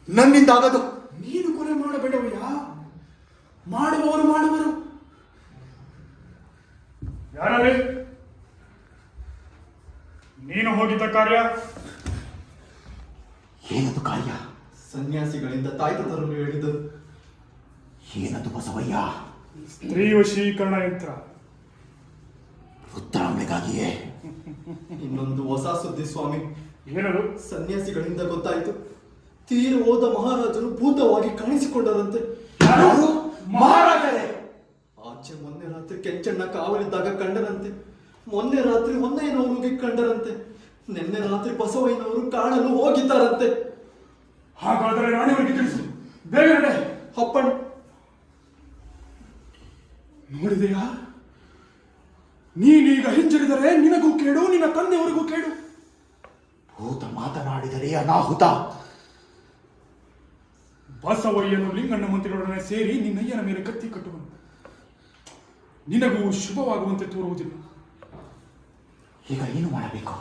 ನನ್ನಿಂದಾಗದು. ನೀನು ಕೊಲೆ ಮಾಡಬೇಡವಯ್ಯ, ಮಾಡುವವರು ಮಾಡುವರು. ಯಾರಲ್ಲಿ ನೀನು ಹೋಗಿದ್ದ ಕಾರ್ಯ? ಏನದು ಕಾರ್ಯ? ಸನ್ಯಾಸಿಗಳಿಂದ ತಾಯ್ತ ತರಲು ಹೇಳಿದರು. ಏನದು ಬಸವಯ್ಯ? ಸ್ತ್ರೀ ವಶೀಕರಣ ಯಂತ್ರ. ಉತ್ತರಾಂಬೆಗಾಗಿಯೇ? ಇನ್ನೊಂದು ಹೊಸ ಸುದ್ದಿ ಸ್ವಾಮಿ. ಏನದು? ಸನ್ಯಾಸಿಗಳಿಂದ ಗೊತ್ತಾಯಿತು, ತೀರು ಹೋದ ಮಹಾರಾಜರು ಭೂತವಾಗಿ ಕಾಣಿಸಿಕೊಂಡರಂತೆ. ಯಾರು? ಮಹಾರಾಜರೇ? ಆಚೆ ಮೊನ್ನೆ ರಾತ್ರಿ ಕೆಂಚಣ್ಣ ಕಾವಲಿದ್ದಾಗ ಕಂಡರಂತೆ. ಮೊನ್ನೆ ರಾತ್ರಿ ಹೊನ್ನಯ್ಯನವರಿಗೆ ಕಂಡರಂತೆ. ನಿನ್ನೆ ರಾತ್ರಿ ಬಸವಯ್ಯನವರು ಕಾಣಲು ಹೋಗಿದ್ದಾರಂತೆ. ಹಾಗಾದರೆ ರಾಣಿಯವರಿಗೆ ತಿಳಿಸು, ಬೇಗ ನಡೆ. ಅಪ್ಪಣೆ. ನೋಡಿದೆಯಾ, ನೀನೀಗ ಹಿಂಜರಿದರೆ ನಿನಗೂ ಕೇಡು, ನಿನ್ನ ತಂದೆಯವರಿಗೂ ಕೇಡು. ಭೂತ ಮಾತನಾಡಿದರೆ ಅನಾಹುತ. ಬಸವಯ್ಯನು ಲಿಂಗಣ್ಣ ಮಂತ್ರಿಗಳೊಡನೆ ಸೇರಿ ನಿನ್ನಯ್ಯನ ಮೇಲೆ ಕತ್ತಿ ಕಟ್ಟುವನು. ನಿನಗೂ ಶುಭವಾಗುವಂತೆ ತೋರುವುದಿಲ್ಲ. ಈಗ ಏನು ಮಾಡಬೇಕು?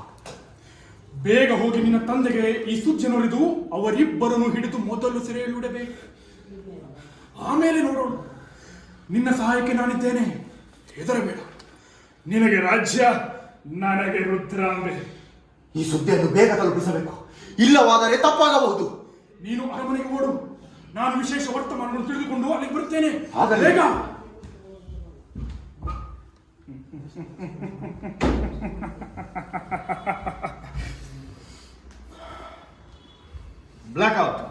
ಬೇಗ ಹೋಗಿ ನಿನ್ನ ತಂದೆಗೆ ಈ ಸುದ್ದಿ ನುಡಿದು ಅವರಿಬ್ಬರನ್ನು ಹಿಡಿದು ಮೊದಲು ಸೆರೆಯಲ್ಲಿಡಬೇಕು. ಆಮೇಲೆ ನೋಡೋಣ. ನಿನ್ನ ಸಹಾಯಕ್ಕೆ ನಾನಿದ್ದೇನೆ, ಹೆದರಬೇಡ. ನಿನಗೆ ರಾಜ್ಯ, ನನಗೆ ರುದ್ರಾಂಬೆ. ಈ ಸುದ್ದಿಯನ್ನು ಬೇಗ ತಲುಪಿಸಬೇಕು, ಇಲ್ಲವಾದರೆ ತಪ್ಪಾಗಬಹುದು. ನೀನು ಅರಮನೆಗೆ ಓಡು, ನಾನು ವಿಶೇಷ ವರ್ತಮಾನಗಳನ್ನು ತಿಳಿದುಕೊಂಡು ಅಲ್ಲಿಗೆ ಬರುತ್ತೇನೆ. ಆಗಲಿ. ಬೇಗ. Block out.